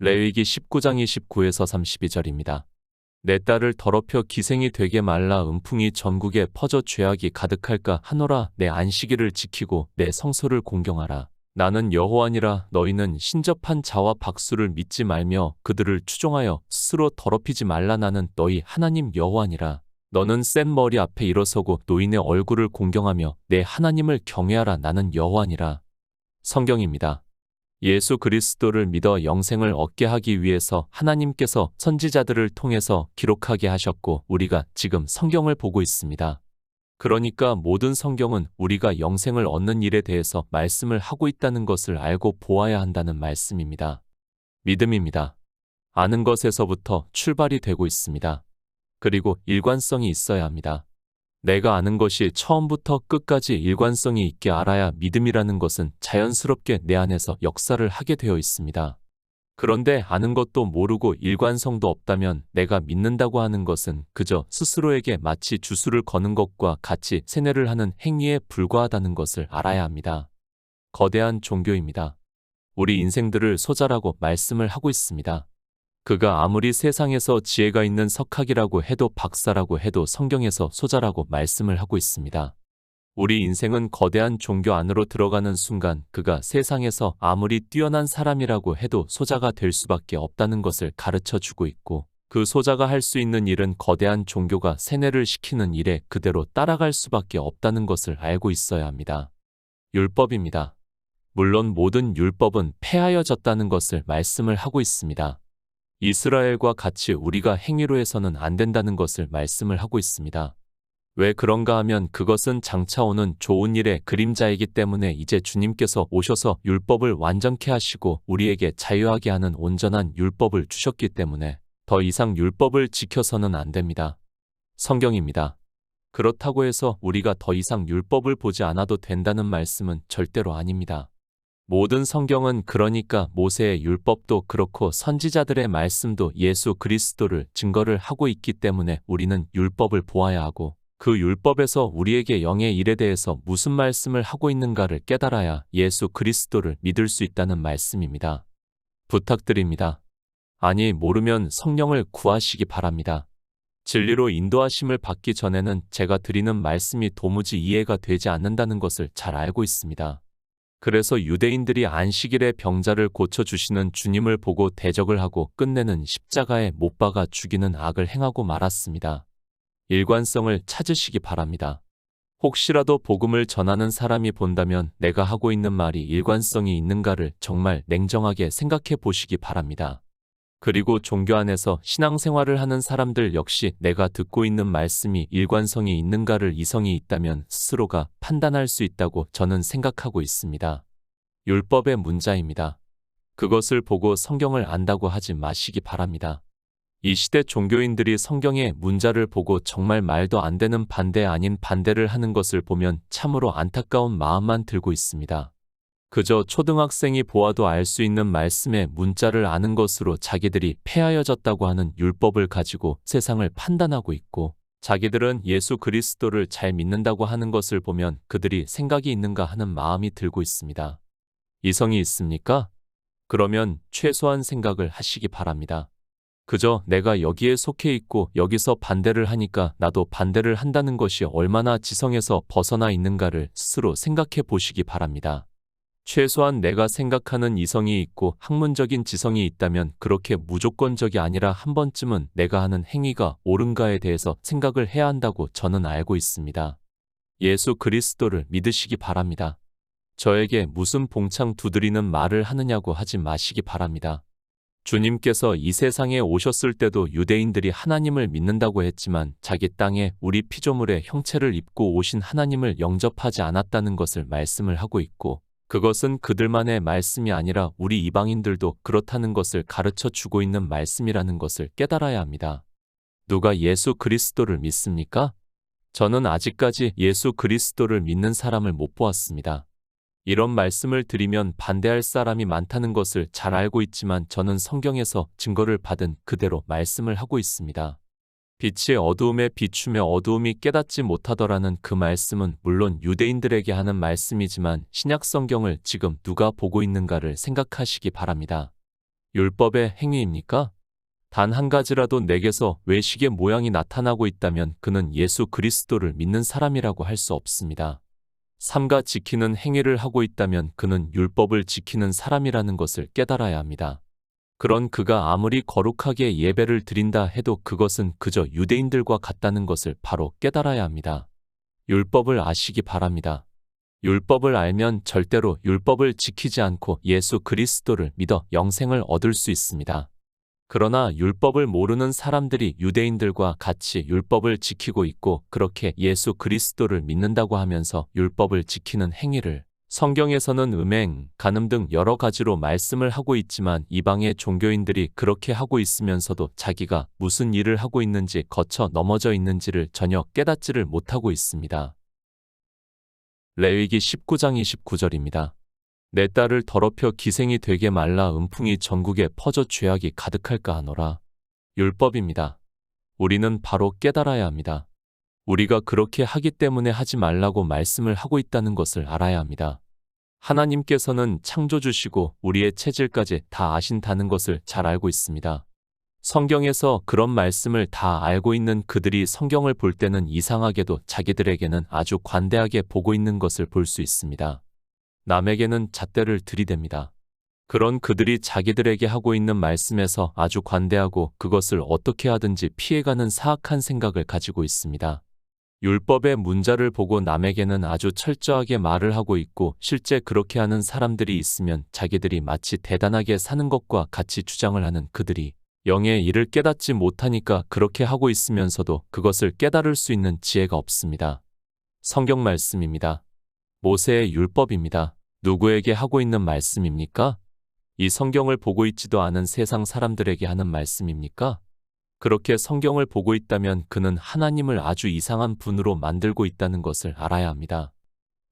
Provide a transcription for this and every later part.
레위기 19장 29에서 32절입니다. 내 딸을 더럽혀 기생이 되게 말라 음풍이 전국에 퍼져 죄악이 가득할까 하노라. 내 안식일을 지키고 내 성소를 공경하라. 나는 여호와니라. 너희는 신접한 자와 박수를 믿지 말며 그들을 추종하여 스스로 더럽히지 말라. 나는 너희 하나님 여호와니라. 너는 센 머리 앞에 일어서고 노인의 얼굴을 공경하며 내 하나님을 경외하라. 나는 여호와니라. 성경입니다. 예수 그리스도를 믿어 영생을 얻게 하기 위해서 하나님께서 선지자들을 통해서 기록하게 하셨고 우리가 지금 성경을 보고 있습니다. 그러니까 모든 성경은 우리가 영생을 얻는 일에 대해서 말씀을 하고 있다는 것을 알고 보아야 한다는 말씀입니다. 믿음입니다. 아는 것에서부터 출발이 되고 있습니다. 그리고 일관성이 있어야 합니다. 내가 아는 것이 처음부터 끝까지 일관성이 있게 알아야 믿음이라는 것은 자연스럽게 내 안에서 역사를 하게 되어 있습니다. 그런데 아는 것도 모르고 일관성도 없다면 내가 믿는다고 하는 것은 그저 스스로에게 마치 주술을 거는 것과 같이 세뇌를 하는 행위에 불과하다는 것을 알아야 합니다. 거대한 종교입니다. 우리 인생들을 소자라고 말씀을 하고 있습니다. 그가 아무리 세상에서 지혜가 있는 석학이라고 해도 박사라고 해도 성경에서 소자라고 말씀을 하고 있습니다. 우리 인생은 거대한 종교 안으로 들어가는 순간 그가 세상에서 아무리 뛰어난 사람이라고 해도 소자가 될 수밖에 없다는 것을 가르쳐 주고 있고 그 소자가 할 수 있는 일은 거대한 종교가 세뇌를 시키는 일에 그대로 따라갈 수밖에 없다는 것을 알고 있어야 합니다. 율법입니다. 물론 모든 율법은 폐하여졌다는 것을 말씀을 하고 있습니다. 이스라엘과 같이 우리가 행위로 해서는 안 된다는 것을 말씀을 하고 있습니다. 왜 그런가 하면 그것은 장차 오는 좋은 일의 그림자이기 때문에 이제 주님께서 오셔서 율법을 완전케 하시고 우리에게 자유하게 하는 온전한 율법을 주셨기 때문에 더 이상 율법을 지켜서는 안 됩니다. 성경입니다. 그렇다고 해서 우리가 더 이상 율법을 보지 않아도 된다는 말씀은 절대로 아닙니다. 모든 성경은 그러니까 모세의 율법도 그렇고 선지자들의 말씀도 예수 그리스도를 증거를 하고 있기 때문에 우리는 율법을 보아야 하고 그 율법에서 우리에게 영의 일에 대해서 무슨 말씀을 하고 있는가를 깨달아야 예수 그리스도를 믿을 수 있다는 말씀입니다. 부탁드립니다. 아니 모르면 성령을 구하시기 바랍니다. 진리로 인도하심을 받기 전에는 제가 드리는 말씀이 도무지 이해가 되지 않는다는 것을 잘 알고 있습니다. 그래서 유대인들이 안식일에 병자를 고쳐주시는 주님을 보고 대적을 하고 끝내는 십자가에 못 박아 죽이는 악을 행하고 말았습니다. 일관성을 찾으시기 바랍니다. 혹시라도 복음을 전하는 사람이 본다면 내가 하고 있는 말이 일관성이 있는가를 정말 냉정하게 생각해 보시기 바랍니다. 그리고 종교 안에서 신앙생활을 하는 사람들 역시 내가 듣고 있는 말씀이 일관성이 있는가를 이성이 있다면 스스로가 판단할 수 있다고 저는 생각하고 있습니다. 율법의 문자입니다. 그것을 보고 성경을 안다고 하지 마시기 바랍니다. 이 시대 종교인들이 성경의 문자를 보고 정말 말도 안 되는 반대 아닌 반대를 하는 것을 보면 참으로 안타까운 마음만 들고 있습니다. 그저 초등학생이 보아도 알 수 있는 말씀의 문자를 아는 것으로 자기들이 폐하여졌다고 하는 율법을 가지고 세상을 판단하고 있고 자기들은 예수 그리스도를 잘 믿는다고 하는 것을 보면 그들이 생각이 있는가 하는 마음이 들고 있습니다. 이성이 있습니까? 그러면 최소한 생각을 하시기 바랍니다. 그저 내가 여기에 속해 있고 여기서 반대를 하니까 나도 반대를 한다는 것이 얼마나 지성에서 벗어나 있는가를 스스로 생각해 보시기 바랍니다. 최소한 내가 생각하는 이성이 있고 학문적인 지성이 있다면 그렇게 무조건적이 아니라 한 번쯤은 내가 하는 행위가 옳은가에 대해서 생각을 해야 한다고 저는 알고 있습니다. 예수 그리스도를 믿으시기 바랍니다. 저에게 무슨 봉창 두드리는 말을 하느냐고 하지 마시기 바랍니다. 주님께서 이 세상에 오셨을 때도 유대인들이 하나님을 믿는다고 했지만 자기 땅에 우리 피조물의 형체를 입고 오신 하나님을 영접하지 않았다는 것을 말씀을 하고 있고 그것은 그들만의 말씀이 아니라 우리 이방인들도 그렇다는 것을 가르쳐 주고 있는 말씀이라는 것을 깨달아야 합니다. 누가 예수 그리스도를 믿습니까? 저는 아직까지 예수 그리스도를 믿는 사람을 못 보았습니다. 이런 말씀을 드리면 반대할 사람이 많다는 것을 잘 알고 있지만 저는 성경에서 증거를 받은 그대로 말씀을 하고 있습니다. 빛이 어두움에 비추며 어두움이 깨닫지 못하더라는 그 말씀은 물론 유대인들에게 하는 말씀이지만 신약 성경을 지금 누가 보고 있는가를 생각하시기 바랍니다. 율법의 행위입니까? 단 한 가지라도 내게서 외식의 모양이 나타나고 있다면 그는 예수 그리스도를 믿는 사람이라고 할 수 없습니다. 삼가 지키는 행위를 하고 있다면 그는 율법을 지키는 사람이라는 것을 깨달아야 합니다. 그런 그가 아무리 거룩하게 예배를 드린다 해도 그것은 그저 유대인들과 같다는 것을 바로 깨달아야 합니다. 율법을 아시기 바랍니다. 율법을 알면 절대로 율법을 지키지 않고 예수 그리스도를 믿어 영생을 얻을 수 있습니다. 그러나 율법을 모르는 사람들이 유대인들과 같이 율법을 지키고 있고 그렇게 예수 그리스도를 믿는다고 하면서 율법을 지키는 행위를 성경에서는 음행, 간음 등 여러 가지로 말씀을 하고 있지만 이방의 종교인들이 그렇게 하고 있으면서도 자기가 무슨 일을 하고 있는지 거쳐 넘어져 있는지를 전혀 깨닫지를 못하고 있습니다. 레위기 19장 29절입니다. 내 딸을 더럽혀 기생이 되게 말라 음풍이 전국에 퍼져 죄악이 가득할까 하노라. 율법입니다. 우리는 바로 깨달아야 합니다. 우리가 그렇게 하기 때문에 하지 말라고 말씀을 하고 있다는 것을 알아야 합니다. 하나님께서는 창조주시고 우리의 체질까지 다 아신다는 것을 잘 알고 있습니다. 성경에서 그런 말씀을 다 알고 있는 그들이 성경을 볼 때는 이상하게도 자기들에게는 아주 관대하게 보고 있는 것을 볼 수 있습니다. 남에게는 잣대를 들이댑니다. 그런 그들이 자기들에게 하고 있는 말씀에서 아주 관대하고 그것을 어떻게 하든지 피해가는 사악한 생각을 가지고 있습니다. 율법의 문자를 보고 남에게는 아주 철저하게 말을 하고 있고 실제 그렇게 하는 사람들이 있으면 자기들이 마치 대단하게 사는 것과 같이 주장을 하는 그들이 영의 일을 깨닫지 못하니까 그렇게 하고 있으면서도 그것을 깨달을 수 있는 지혜가 없습니다. 성경 말씀입니다. 모세의 율법입니다. 누구에게 하고 있는 말씀입니까? 이 성경을 보고 있지도 않은 세상 사람들에게 하는 말씀입니까? 그렇게 성경을 보고 있다면 그는 하나님을 아주 이상한 분으로 만들고 있다는 것을 알아야 합니다.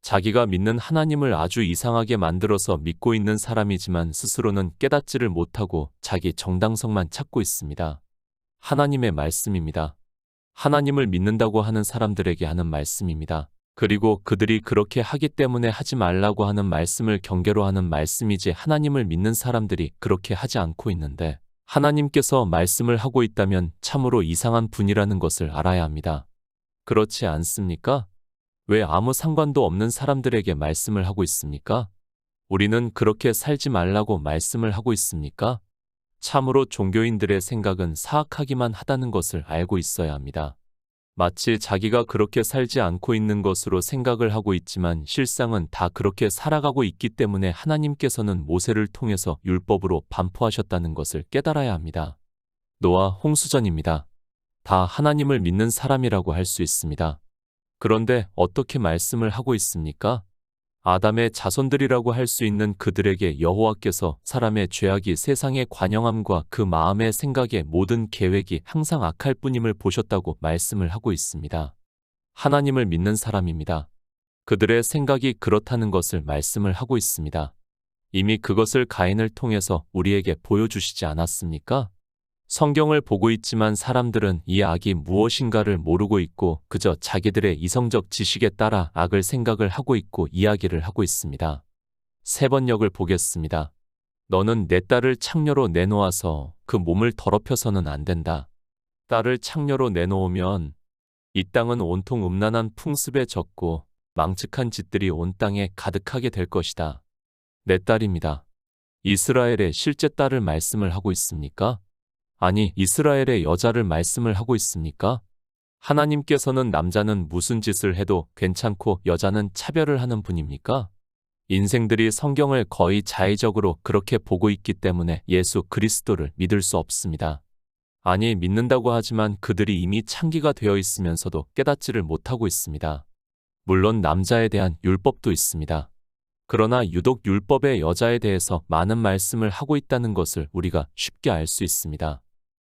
자기가 믿는 하나님을 아주 이상하게 만들어서 믿고 있는 사람이지만 스스로는 깨닫지를 못하고 자기 정당성만 찾고 있습니다. 하나님의 말씀입니다. 하나님을 믿는다고 하는 사람들에게 하는 말씀입니다. 그리고 그들이 그렇게 하기 때문에 하지 말라고 하는 말씀을 경계로 하는 말씀이지 하나님을 믿는 사람들이 그렇게 하지 않고 있는데 하나님께서 말씀을 하고 있다면 참으로 이상한 분이라는 것을 알아야 합니다. 그렇지 않습니까? 왜 아무 상관도 없는 사람들에게 말씀을 하고 있습니까? 우리는 그렇게 살지 말라고 말씀을 하고 있습니까? 참으로 종교인들의 생각은 사악하기만 하다는 것을 알고 있어야 합니다. 마치 자기가 그렇게 살지 않고 있는 것으로 생각을 하고 있지만 실상은 다 그렇게 살아가고 있기 때문에 하나님께서는 모세를 통해서 율법으로 반포하셨다는 것을 깨달아야 합니다. 노아 홍수전입니다. 다 하나님을 믿는 사람이라고 할 수 있습니다. 그런데 어떻게 말씀을 하고 있습니까? 아담의 자손들이라고 할 수 있는 그들에게 여호와께서 사람의 죄악이 세상의 관영함과 그 마음의 생각의 모든 계획이 항상 악할 뿐임을 보셨다고 말씀을 하고 있습니다. 하나님을 믿는 사람입니다. 그들의 생각이 그렇다는 것을 말씀을 하고 있습니다. 이미 그것을 가인을 통해서 우리에게 보여주시지 않았습니까? 성경을 보고 있지만 사람들은 이 악이 무엇인가를 모르고 있고 그저 자기들의 이성적 지식에 따라 악을 생각을 하고 있고 이야기를 하고 있습니다. 세 번역을 보겠습니다. 너는 내 딸을 창녀로 내놓아서 그 몸을 더럽혀서는 안 된다. 딸을 창녀로 내놓으면 이 땅은 온통 음란한 풍습에 젖고 망측한 짓들이 온 땅에 가득하게 될 것이다. 내 딸입니다. 이스라엘의 실제 딸을 말씀을 하고 있습니까? 아니, 이스라엘의 여자를 말씀을 하고 있습니까? 하나님께서는 남자는 무슨 짓을 해도 괜찮고 여자는 차별을 하는 분입니까? 인생들이 성경을 거의 자의적으로 그렇게 보고 있기 때문에 예수 그리스도를 믿을 수 없습니다. 아니, 믿는다고 하지만 그들이 이미 창기가 되어 있으면서도 깨닫지를 못하고 있습니다. 물론 남자에 대한 율법도 있습니다. 그러나 유독 율법의 여자에 대해서 많은 말씀을 하고 있다는 것을 우리가 쉽게 알 수 있습니다.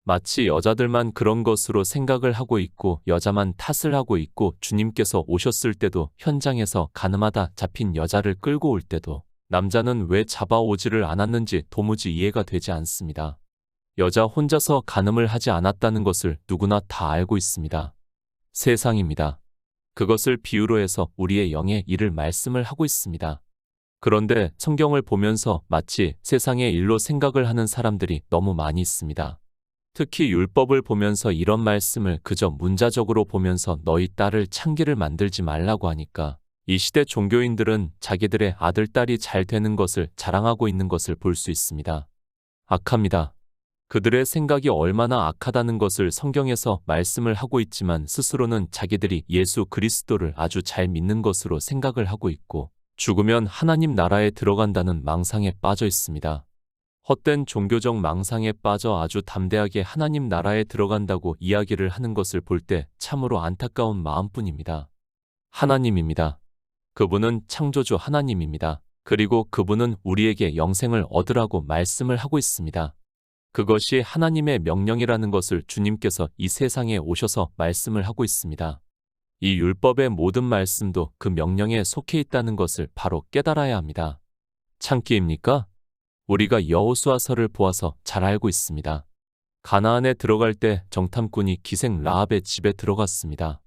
마치 여자들만 그런 것으로 생각을 하고 있고 여자만 탓을 하고 있고 주님께서 오셨을 때도 현장에서 가늠하다 잡힌 여자를 끌고 올 때도 남자는 왜 잡아오지를 않았는지 도무지 이해가 되지 않습니다. 여자 혼자서 간음을 하지 않았다는 것을 누구나 다 알고 있습니다. 세상입니다. 그것을 비유로 해서 우리의 영의 일을 말씀을 하고 있습니다. 그런데 성경을 보면서 마치 세상의 일로 생각을 하는 사람들이 너무 많이 있습니다. 특히 율법을 보면서 이런 말씀을 그저 문자적으로 보면서 너희 딸을 창기를 만들지 말라고 하니까 이 시대 종교인들은 자기들의 아들, 딸이 잘 되는 것을 자랑하고 있는 것을 볼 수 있습니다. 악합니다. 그들의 생각이 얼마나 악하다는 것을 성경에서 말씀을 하고 있지만 스스로는 자기들이 예수 그리스도를 아주 잘 믿는 것으로 생각을 하고 있고 죽으면 하나님 나라에 들어간다는 망상에 빠져 있습니다. 헛된 종교적 망상에 빠져 아주 담대하게 하나님 나라에 들어간다고 이야기를 하는 것을 볼 때 참으로 안타까운 마음뿐입니다. 하나님입니다. 그분은 창조주 하나님입니다. 그리고 그분은 우리에게 영생을 얻으라고 말씀을 하고 있습니다. 그것이 하나님의 명령이라는 것을 주님께서 이 세상에 오셔서 말씀을 하고 있습니다. 이 율법의 모든 말씀도 그 명령에 속해 있다는 것을 바로 깨달아야 합니다. 창기입니까? 우리가 여호수아서를 보아서 잘 알고 있습니다. 가나안에 들어갈 때 정탐꾼이 기생 라합의 집에 들어갔습니다.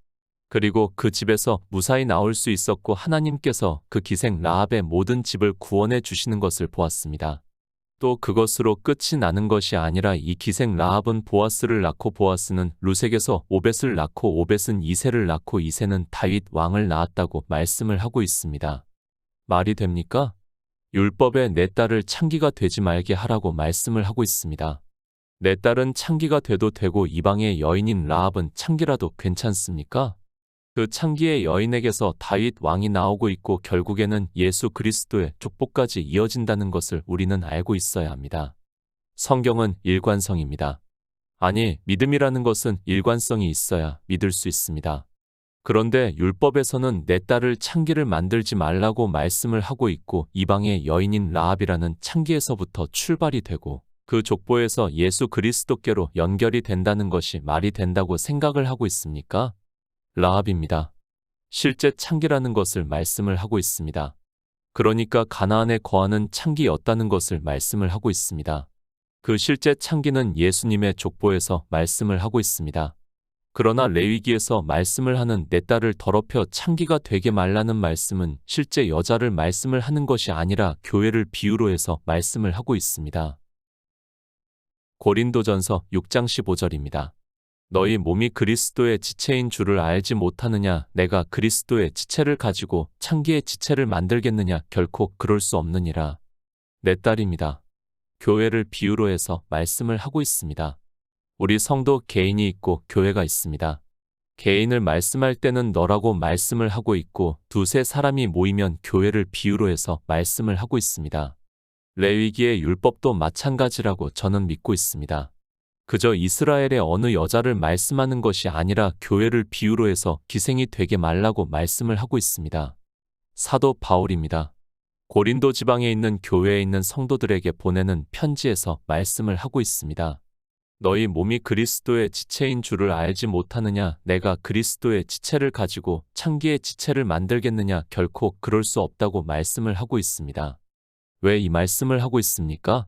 그리고 그 집에서 무사히 나올 수 있었고 하나님께서 그 기생 라합의 모든 집을 구원해 주시는 것을 보았습니다. 또 그것으로 끝이 나는 것이 아니라 이 기생 라합은 보아스를 낳고 보아스는 루색에서 오벳을 낳고 오벳은 이새를 낳고 이새는 다윗 왕을 낳았다고 말씀을 하고 있습니다. 말이 됩니까? 율법에 내 딸을 창기가 되지 말게 하라고 말씀을 하고 있습니다. 내 딸은 창기가 돼도 되고 이방의 여인인 라합은 창기라도 괜찮습니까? 그 창기의 여인에게서 다윗 왕이 나오고 있고 결국에는 예수 그리스도의 족보까지 이어진다는 것을 우리는 알고 있어야 합니다. 성경은 일관성입니다. 아니, 믿음이라는 것은 일관성이 있어야 믿을 수 있습니다. 그런데 율법에서는 내 딸을 창기를 만들지 말라고 말씀을 하고 있고 이방의 여인인 라합이라는 창기에서부터 출발이 되고 그 족보에서 예수 그리스도께로 연결이 된다는 것이 말이 된다고 생각을 하고 있습니까? 라합입니다. 실제 창기라는 것을 말씀을 하고 있습니다. 그러니까 가나안에 거하는 창기였다는 것을 말씀을 하고 있습니다. 그 실제 창기는 예수님의 족보에서 말씀을 하고 있습니다. 그러나 레위기에서 말씀을 하는 내 딸을 더럽혀 창기가 되게 말라는 말씀은 실제 여자를 말씀을 하는 것이 아니라 교회를 비유로 해서 말씀을 하고 있습니다. 고린도전서 6장 15절입니다. 너희 몸이 그리스도의 지체인 줄을 알지 못하느냐? 내가 그리스도의 지체를 가지고 창기의 지체를 만들겠느냐? 결코 그럴 수 없느니라. 내 딸입니다. 교회를 비유로 해서 말씀을 하고 있습니다. 우리 성도 개인이 있고 교회가 있습니다. 개인을 말씀할 때는 너라고 말씀을 하고 있고 두세 사람이 모이면 교회를 비유로 해서 말씀을 하고 있습니다. 레위기의 율법도 마찬가지라고 저는 믿고 있습니다. 그저 이스라엘의 어느 여자를 말씀하는 것이 아니라 교회를 비유로 해서 기생이 되게 말라고 말씀을 하고 있습니다. 사도 바울입니다. 고린도 지방에 있는 교회에 있는 성도들에게 보내는 편지에서 말씀을 하고 있습니다. 너희 몸이 그리스도의 지체인 줄을 알지 못하느냐? 내가 그리스도의 지체를 가지고 창기의 지체를 만들겠느냐? 결코 그럴 수 없다고 말씀을 하고 있습니다. 왜 이 말씀을 하고 있습니까?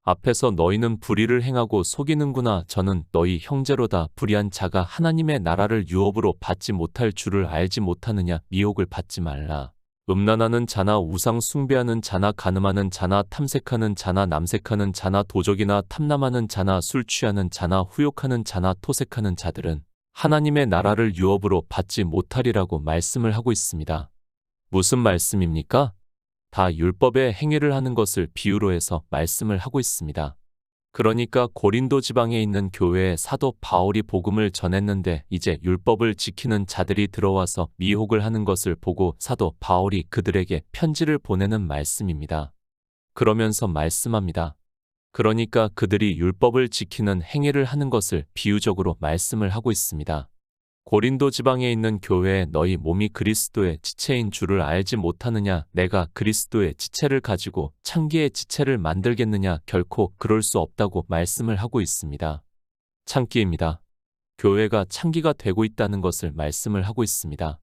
앞에서 너희는 불의를 행하고 속이는구나. 저는 너희 형제로다. 불의한 자가 하나님의 나라를 유업으로 받지 못할 줄을 알지 못하느냐? 미혹을 받지 말라. 음란하는 자나 우상 숭배하는 자나 간음하는 자나 탐색하는 자나 남색하는 자나 도적이나 탐남하는 자나 술 취하는 자나 후욕하는 자나 토색하는 자들은 하나님의 나라를 유업으로 받지 못하리라고 말씀을 하고 있습니다. 무슨 말씀입니까? 다 율법의 행위를 하는 것을 비유로 해서 말씀을 하고 있습니다. 그러니까 고린도 지방에 있는 교회에 사도 바울이 복음을 전했는데 이제 율법을 지키는 자들이 들어와서 미혹을 하는 것을 보고 사도 바울이 그들에게 편지를 보내는 말씀입니다. 그러면서 말씀합니다. 그러니까 그들이 율법을 지키는 행위를 하는 것을 비유적으로 말씀을 하고 있습니다. 고린도 지방에 있는 교회에 너희 몸이 그리스도의 지체인 줄을 알지 못하느냐? 내가 그리스도의 지체를 가지고 창기의 지체를 만들겠느냐? 결코 그럴 수 없다고 말씀을 하고 있습니다. 창기입니다. 교회가 창기가 되고 있다는 것을 말씀을 하고 있습니다.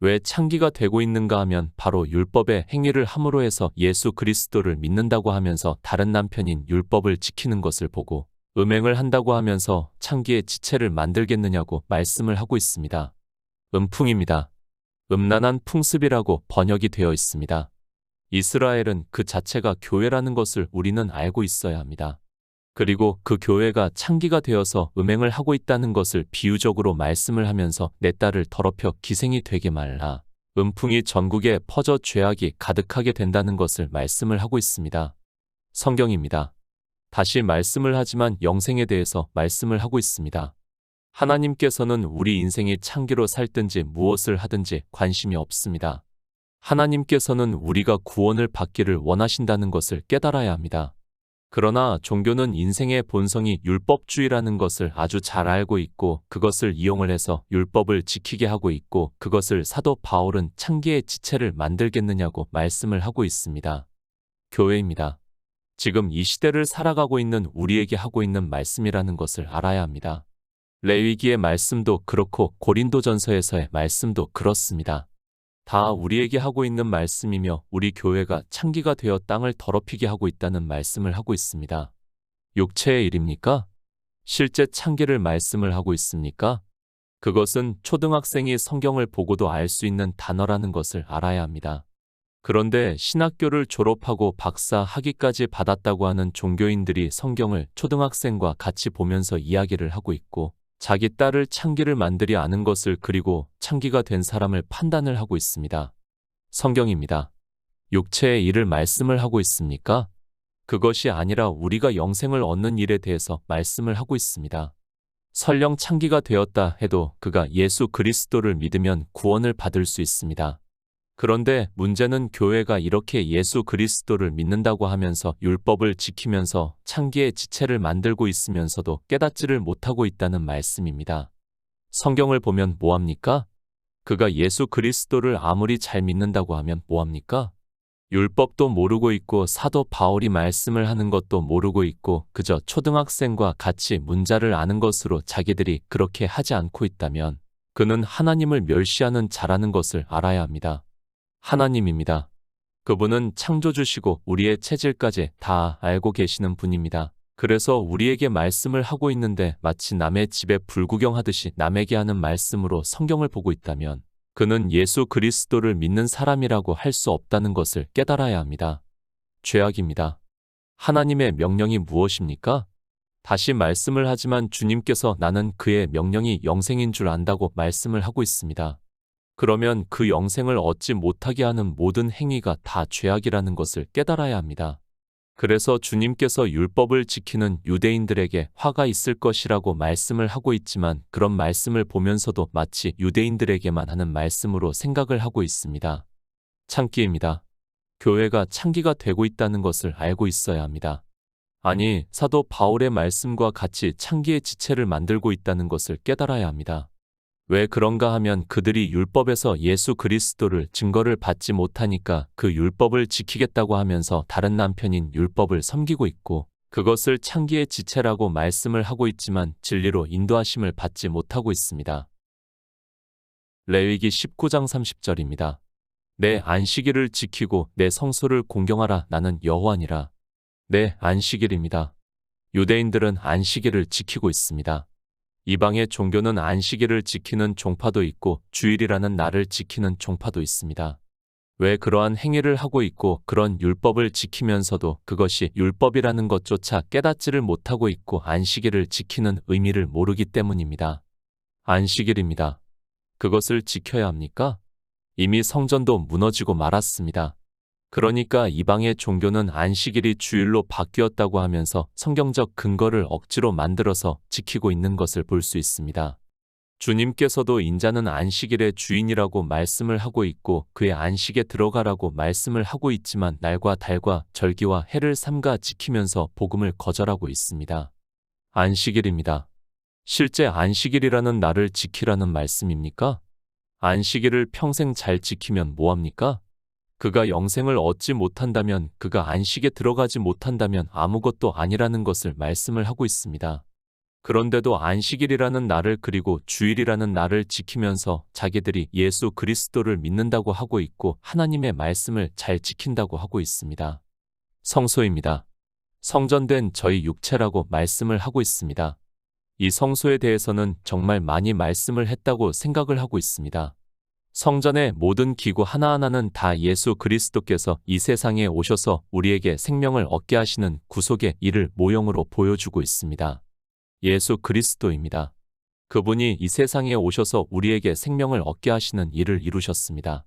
왜 창기가 되고 있는가 하면 바로 율법의 행위를 함으로 해서 예수 그리스도를 믿는다고 하면서 다른 남편인 율법을 지키는 것을 보고 음행을 한다고 하면서 창기의 지체를 만들겠느냐고 말씀을 하고 있습니다. 음풍입니다. 음란한 풍습이라고 번역이 되어 있습니다. 이스라엘은 그 자체가 교회라는 것을 우리는 알고 있어야 합니다. 그리고 그 교회가 창기가 되어서 음행을 하고 있다는 것을 비유적으로 말씀을 하면서 내 딸을 더럽혀 기생이 되게 말라. 음풍이 전국에 퍼져 죄악이 가득하게 된다는 것을 말씀을 하고 있습니다. 성경입니다. 다시 말씀을 하지만 영생에 대해서 말씀을 하고 있습니다. 하나님께서는 우리 인생이 창기로 살든지 무엇을 하든지 관심이 없습니다. 하나님께서는 우리가 구원을 받기를 원하신다는 것을 깨달아야 합니다. 그러나 종교는 인생의 본성이 율법주의라는 것을 아주 잘 알고 있고 그것을 이용을 해서 율법을 지키게 하고 있고 그것을 사도 바울은 창기의 지체를 만들겠느냐고 말씀을 하고 있습니다. 교회입니다. 지금 이 시대를 살아가고 있는 우리에게 하고 있는 말씀이라는 것을 알아야 합니다. 레위기의 말씀도 그렇고 고린도전서에서의 말씀도 그렇습니다. 다 우리에게 하고 있는 말씀이며 우리 교회가 창기가 되어 땅을 더럽히게 하고 있다는 말씀을 하고 있습니다. 육체의 일입니까? 실제 창기를 말씀을 하고 있습니까? 그것은 초등학생이 성경을 보고도 알 수 있는 단어라는 것을 알아야 합니다. 그런데 신학교를 졸업하고 박사 학위까지 받았다고 하는 종교인들이 성경을 초등학생과 같이 보면서 이야기를 하고 있고 자기 딸을 창기를 만들이 아는 것을 그리고 창기가 된 사람을 판단을 하고 있습니다. 성경입니다. 육체의 일을 말씀을 하고 있습니까? 그것이 아니라 우리가 영생을 얻는 일에 대해서 말씀을 하고 있습니다. 설령 창기가 되었다 해도 그가 예수 그리스도를 믿으면 구원을 받을 수 있습니다. 그런데 문제는 교회가 이렇게 예수 그리스도를 믿는다고 하면서 율법을 지키면서 창기의 지체를 만들고 있으면서도 깨닫지를 못하고 있다는 말씀입니다. 성경을 보면 뭐합니까? 그가 예수 그리스도를 아무리 잘 믿는다고 하면 뭐합니까? 율법도 모르고 있고 사도 바울이 말씀을 하는 것도 모르고 있고 그저 초등학생과 같이 문자를 아는 것으로 자기들이 그렇게 하지 않고 있다면 그는 하나님을 멸시하는 자라는 것을 알아야 합니다. 하나님입니다. 그분은 창조주시고 우리의 체질까지 다 알고 계시는 분입니다. 그래서 우리에게 말씀을 하고 있는데 마치 남의 집에 불구경하듯이 남에게 하는 말씀으로 성경을 보고 있다면 그는 예수 그리스도를 믿는 사람이라고 할 수 없다는 것을 깨달아야 합니다. 죄악입니다. 하나님의 명령이 무엇입니까? 다시 말씀을 하지만 주님께서 나는 그의 명령이 영생인 줄 안다고 말씀을 하고 있습니다. 그러면 그 영생을 얻지 못하게 하는 모든 행위가 다 죄악이라는 것을 깨달아야 합니다. 그래서 주님께서 율법을 지키는 유대인들에게 화가 있을 것이라고 말씀을 하고 있지만 그런 말씀을 보면서도 마치 유대인들에게만 하는 말씀으로 생각을 하고 있습니다. 창기입니다. 교회가 창기가 되고 있다는 것을 알고 있어야 합니다. 아니, 사도 바울의 말씀과 같이 창기의 지체를 만들고 있다는 것을 깨달아야 합니다. 왜 그런가 하면 그들이 율법에서 예수 그리스도를 증거를 받지 못하니까 그 율법을 지키겠다고 하면서 다른 남편인 율법을 섬기고 있고 그것을 창기의 지체라고 말씀을 하고 있지만 진리로 인도하심을 받지 못하고 있습니다. 레위기 19장 30절입니다. 내 안식일을 지키고 내 성소를 공경하라. 나는 여호와니라. 내 안식일입니다. 유대인들은 안식일을 지키고 있습니다. 이방의 종교는 안식일을 지키는 종파도 있고 주일이라는 날을 지키는 종파도 있습니다. 왜 그러한 행위를 하고 있고 그런 율법을 지키면서도 그것이 율법이라는 것조차 깨닫지를 못하고 있고 안식일을 지키는 의미를 모르기 때문입니다. 안식일입니다. 그것을 지켜야 합니까? 이미 성전도 무너지고 말았습니다. 그러니까 이방의 종교는 안식일이 주일로 바뀌었다고 하면서 성경적 근거를 억지로 만들어서 지키고 있는 것을 볼 수 있습니다. 주님께서도 인자는 안식일의 주인이라고 말씀을 하고 있고 그의 안식에 들어가라고 말씀을 하고 있지만 날과 달과 절기와 해를 삼가 지키면서 복음을 거절하고 있습니다. 안식일입니다. 실제 안식일이라는 날을 지키라는 말씀입니까? 안식일을 평생 잘 지키면 뭐합니까? 그가 영생을 얻지 못한다면 그가 안식에 들어가지 못한다면 아무것도 아니라는 것을 말씀을 하고 있습니다. 그런데도 안식일이라는 날을 그리고 주일이라는 날을 지키면서 자기들이 예수 그리스도를 믿는다고 하고 있고 하나님의 말씀을 잘 지킨다고 하고 있습니다. 성소입니다. 성전된 저희 육체라고 말씀을 하고 있습니다. 이 성소에 대해서는 정말 많이 말씀을 했다고 생각을 하고 있습니다. 성전의 모든 기구 하나하나는 다 예수 그리스도께서 이 세상에 오셔서 우리에게 생명을 얻게 하시는 구속의 일을 모형으로 보여주고 있습니다. 예수 그리스도입니다. 그분이 이 세상에 오셔서 우리에게 생명을 얻게 하시는 일을 이루셨습니다.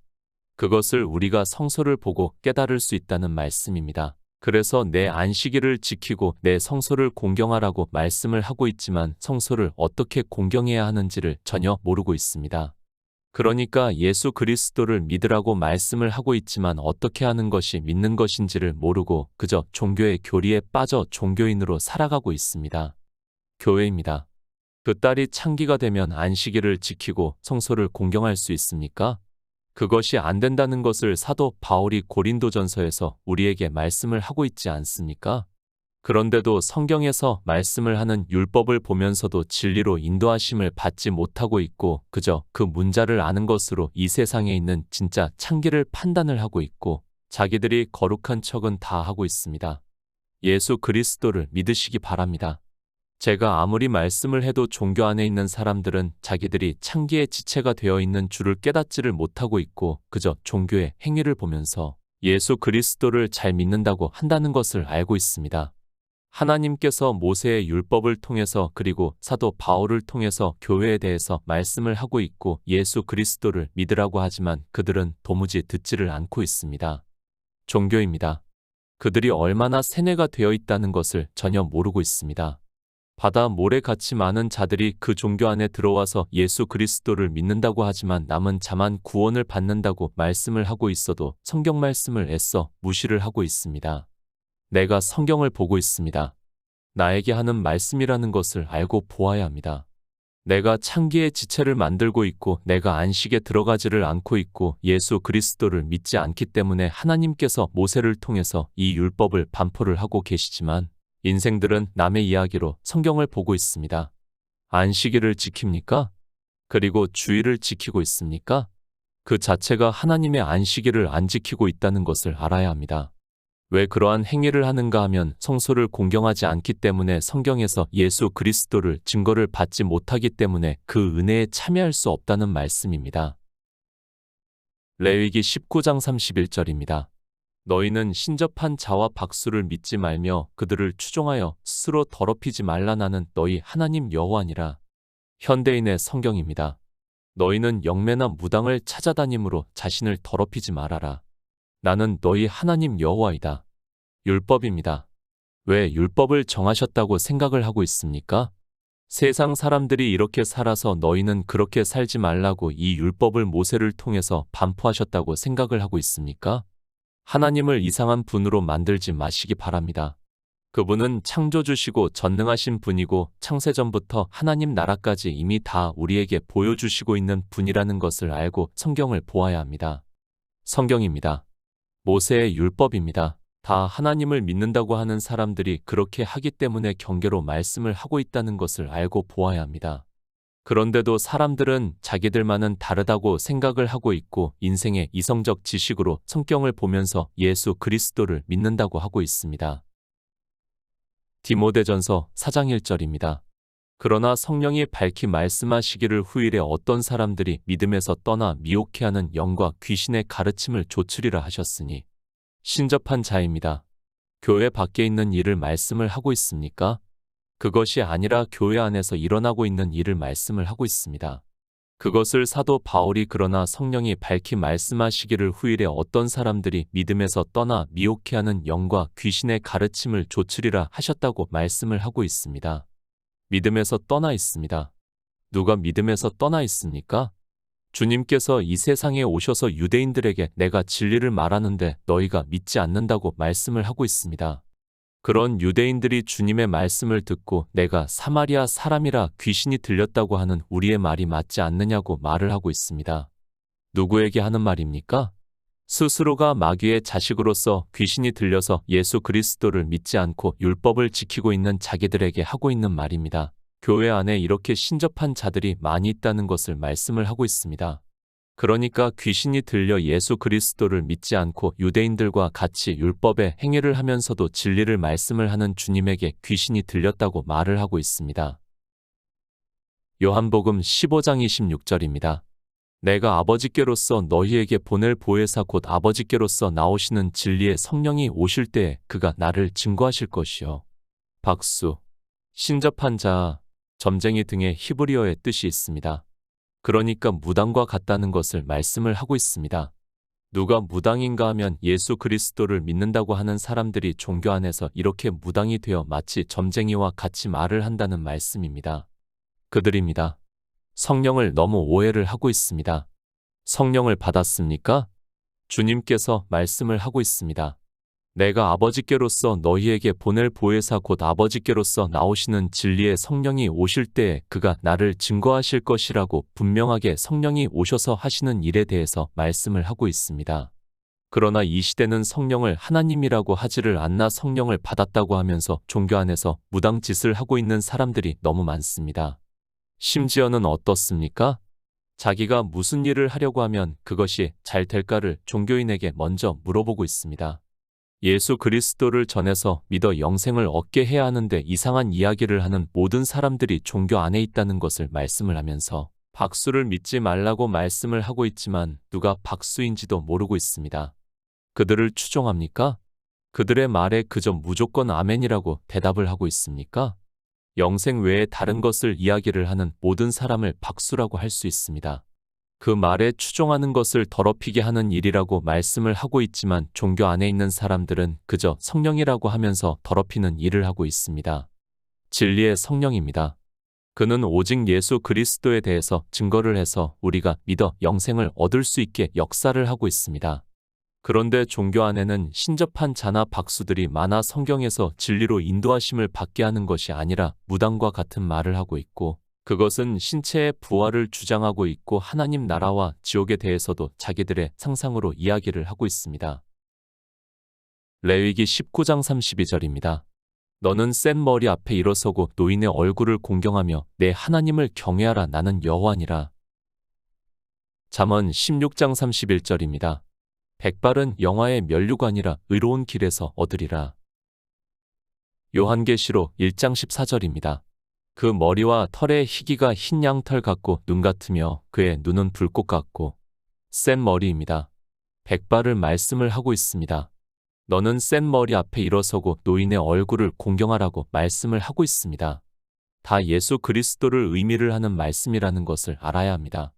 그것을 우리가 성소를 보고 깨달을 수 있다는 말씀입니다. 그래서 내 안식일을 지키고 내 성소를 공경하라고 말씀을 하고 있지만 성소를 어떻게 공경해야 하는지를 전혀 모르고 있습니다. 그러니까 예수 그리스도를 믿으라고 말씀을 하고 있지만 어떻게 하는 것이 믿는 것인지를 모르고 그저 종교의 교리에 빠져 종교인으로 살아가고 있습니다. 교회입니다. 그 딸이 창기가 되면 안식일을 지키고 성소를 공경할 수 있습니까? 그것이 안 된다는 것을 사도 바울이 고린도전서에서 우리에게 말씀을 하고 있지 않습니까? 그런데도 성경에서 말씀을 하는 율법을 보면서도 진리로 인도하심을 받지 못하고 있고 그저 그 문자를 아는 것으로 이 세상에 있는 진짜 창기를 판단을 하고 있고 자기들이 거룩한 척은 다 하고 있습니다. 예수 그리스도를 믿으시기 바랍니다. 제가 아무리 말씀을 해도 종교 안에 있는 사람들은 자기들이 창기의 지체가 되어 있는 줄을 깨닫지를 못하고 있고 그저 종교의 행위를 보면서 예수 그리스도를 잘 믿는다고 한다는 것을 알고 있습니다. 하나님께서 모세의 율법을 통해서 그리고 사도 바울을 통해서 교회에 대해서 말씀을 하고 있고 예수 그리스도를 믿으라고 하지만 그들은 도무지 듣지를 않고 있습니다. 종교입니다. 그들이 얼마나 세뇌가 되어 있다는 것을 전혀 모르고 있습니다. 바다 모래같이 많은 자들이 그 종교 안에 들어와서 예수 그리스도를 믿는다고 하지만 남은 자만 구원을 받는다고 말씀을 하고 있어도 성경 말씀을 애써 무시를 하고 있습니다. 내가 성경을 보고 있습니다. 나에게 하는 말씀이라는 것을 알고 보아야 합니다. 내가 창기의 지체를 만들고 있고 내가 안식에 들어가지를 않고 있고 예수 그리스도를 믿지 않기 때문에 하나님께서 모세를 통해서 이 율법을 반포를 하고 계시지만 인생들은 남의 이야기로 성경을 보고 있습니다. 안식일을 지킵니까? 그리고 주일을 지키고 있습니까? 그 자체가 하나님의 안식일을 안 지키고 있다는 것을 알아야 합니다. 왜 그러한 행위를 하는가 하면 성소를 공경하지 않기 때문에 성경에서 예수 그리스도를 증거를 받지 못하기 때문에 그 은혜에 참여할 수 없다는 말씀입니다. 레위기 19장 31절입니다. 너희는 신접한 자와 박수를 믿지 말며 그들을 추종하여 스스로 더럽히지 말라. 나는 너희 하나님 여호와니라. 현대인의 성경입니다. 너희는 영매나 무당을 찾아다님으로 자신을 더럽히지 말아라. 나는 너희 하나님 여호와이다. 율법입니다. 왜 율법을 정하셨다고 생각을 하고 있습니까? 세상 사람들이 이렇게 살아서 너희는 그렇게 살지 말라고 이 율법을 모세를 통해서 반포하셨다고 생각을 하고 있습니까? 하나님을 이상한 분으로 만들지 마시기 바랍니다. 그분은 창조주시고 전능하신 분이고 창세전부터 하나님 나라까지 이미 다 우리에게 보여주시고 있는 분이라는 것을 알고 성경을 보아야 합니다. 성경입니다. 모세의 율법입니다. 다 하나님을 믿는다고 하는 사람들이 그렇게 하기 때문에 경계로 말씀을 하고 있다는 것을 알고 보아야 합니다. 그런데도 사람들은 자기들만은 다르다고 생각을 하고 있고 인생의 이성적 지식으로 성경을 보면서 예수 그리스도를 믿는다고 하고 있습니다. 디모데전서 4장 1절입니다. 그러나 성령이 밝히 말씀하시기를 후일에 어떤 사람들이 믿음에서 떠나 미혹해하는 영과 귀신의 가르침을 조추리라 하셨으니 신접한 자입니다. 교회 밖에 있는 일을 말씀을 하고 있습니까? 그것이 아니라 교회 안에서 일어나고 있는 일을 말씀을 하고 있습니다. 그것을 사도 바울이 그러나 성령이 밝히 말씀하시기를 후일에 어떤 사람들이 믿음에서 떠나 미혹해하는 영과 귀신의 가르침을 조추리라 하셨다고 말씀을 하고 있습니다. 믿음에서 떠나 있습니다. 누가 믿음에서 떠나 있습니까? 주님께서 이 세상에 오셔서 유대인들에게 내가 진리를 말하는데 너희가 믿지 않는다고 말씀을 하고 있습니다. 그런 유대인들이 주님의 말씀을 듣고 내가 사마리아 사람이라 귀신이 들렸다고 하는 우리의 말이 맞지 않느냐고 말을 하고 있습니다. 누구에게 하는 말입니까? 스스로가 마귀의 자식으로서 귀신이 들려서 예수 그리스도를 믿지 않고 율법을 지키고 있는 자기들에게 하고 있는 말입니다. 교회 안에 이렇게 신접한 자들이 많이 있다는 것을 말씀을 하고 있습니다. 그러니까 귀신이 들려 예수 그리스도를 믿지 않고 유대인들과 같이 율법의 행위를 하면서도 진리를 말씀을 하는 주님에게 귀신이 들렸다고 말을 하고 있습니다. 요한복음 15장 26절입니다. 내가 아버지께로서 너희에게 보낼 보혜사 곧 아버지께로서 나오시는 진리의 성령이 오실 때에 그가 나를 증거하실 것이요. 박수, 신접한 자, 점쟁이 등의 히브리어의 뜻이 있습니다. 그러니까 무당과 같다는 것을 말씀을 하고 있습니다. 누가 무당인가 하면 예수 그리스도를 믿는다고 하는 사람들이 종교 안에서 이렇게 무당이 되어 마치 점쟁이와 같이 말을 한다는 말씀입니다. 그들입니다. 성령을 너무 오해를 하고 있습니다. 성령을 받았습니까? 주님께서 말씀을 하고 있습니다. 내가 아버지께로서 너희에게 보낼 보혜사 곧 아버지께로서 나오시는 진리의 성령이 오실 때에 그가 나를 증거하실 것이라고 분명하게 성령이 오셔서 하시는 일에 대해서 말씀을 하고 있습니다. 그러나 이 시대는 성령을 하나님이라고 하지를 않나 성령을 받았다고 하면서 종교 안에서 무당짓을 하고 있는 사람들이 너무 많습니다. 심지어는 어떻습니까? 자기가 무슨 일을 하려고 하면 그것이 잘 될까를 종교인에게 먼저 물어보고 있습니다. 예수 그리스도를 전해서 믿어 영생을 얻게 해야 하는데 이상한 이야기를 하는 모든 사람들이 종교 안에 있다는 것을 말씀을 하면서 박수를 믿지 말라고 말씀을 하고 있지만 누가 박수인지도 모르고 있습니다. 그들을 추종합니까? 그들의 말에 그저 무조건 아멘이라고 대답을 하고 있습니까? 영생 외에 다른 것을 이야기를 하는 모든 사람을 박수라고 할 수 있습니다. 그 말에 추종하는 것을 더럽히게 하는 일이라고 말씀을 하고 있지만 종교 안에 있는 사람들은 그저 성령이라고 하면서 더럽히는 일을 하고 있습니다. 진리의 성령입니다. 그는 오직 예수 그리스도에 대해서 증거를 해서 우리가 믿어 영생을 얻을 수 있게 역사를 하고 있습니다. 그런데 종교 안에는 신접한 자나 박수들이 많아 성경에서 진리로 인도하심을 받게 하는 것이 아니라 무당과 같은 말을 하고 있고 그것은 신체의 부활을 주장하고 있고 하나님 나라와 지옥에 대해서도 자기들의 상상으로 이야기를 하고 있습니다. 레위기 19장 32절입니다. 너는 센 머리 앞에 일어서고 노인의 얼굴을 공경하며 내 하나님을 경외하라 나는 여호와니라. 잠언 16장 31절입니다. 백발은 영화의 면류관이라 의로운 길에서 얻으리라. 요한계시록 1장 14절입니다. 그 머리와 털의 희기가 흰 양털 같고 눈 같으며 그의 눈은 불꽃 같고 센 머리입니다. 백발을 말씀을 하고 있습니다. 너는 센 머리 앞에 일어서고 노인의 얼굴을 공경하라고 말씀을 하고 있습니다. 다 예수 그리스도를 의미를 하는 말씀이라는 것을 알아야 합니다.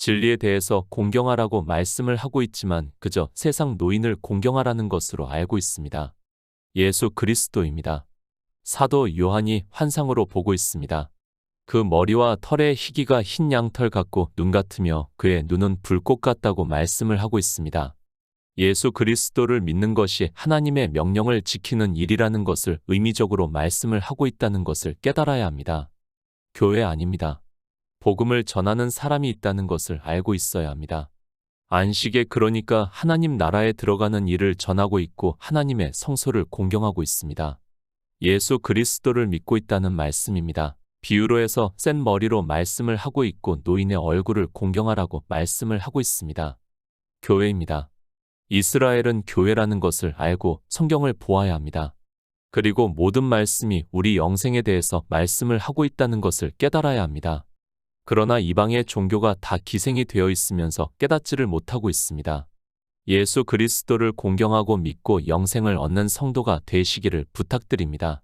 진리에 대해서 공경하라고 말씀을 하고 있지만 그저 세상 노인을 공경하라는 것으로 알고 있습니다. 예수 그리스도입니다. 사도 요한이 환상으로 보고 있습니다. 그 머리와 털의 희기가 흰 양털 같고 눈 같으며 그의 눈은 불꽃 같다고 말씀을 하고 있습니다. 예수 그리스도를 믿는 것이 하나님의 명령을 지키는 일이라는 것을 의미적으로 말씀을 하고 있다는 것을 깨달아야 합니다. 교회 아닙니다. 복음을 전하는 사람이 있다는 것을 알고 있어야 합니다. 안식에 그러니까 하나님 나라에 들어가는 일을 전하고 있고 하나님의 성소를 공경하고 있습니다. 예수 그리스도를 믿고 있다는 말씀입니다. 비유로 해서 센 머리로 말씀을 하고 있고 노인의 얼굴을 공경하라고 말씀을 하고 있습니다. 교회입니다. 이스라엘은 교회라는 것을 알고 성경을 보아야 합니다. 그리고 모든 말씀이 우리 영생에 대해서 말씀을 하고 있다는 것을 깨달아야 합니다. 그러나 이방의 종교가 다 기생이 되어 있으면서 깨닫지를 못하고 있습니다. 예수 그리스도를 공경하고 믿고 영생을 얻는 성도가 되시기를 부탁드립니다.